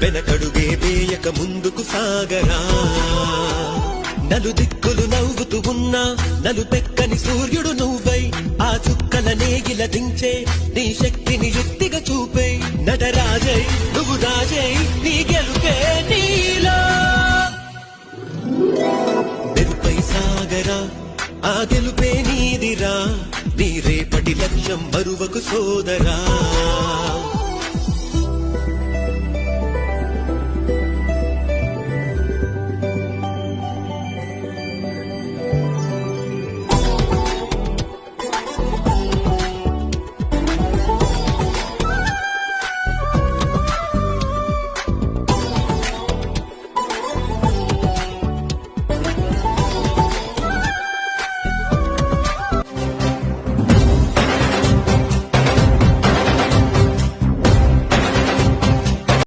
వెనకడుగే వేయక ముందుకు సాగరా నలు దిక్కులు నవ్వుతూ ఉన్నా నలుపెక్కని సూర్యుడు నువ్వై ఆ చుక్కల నేగిల దించే నీ శక్తిని యుక్తిగా చూపే నటరాజై నువ్వు రాజై నీ గెలుపే నీలో మెరుపై సాగరా ఆ గెలుపే నీదిరా నీ రేపటి లక్ష్యం మరువకు సోదరా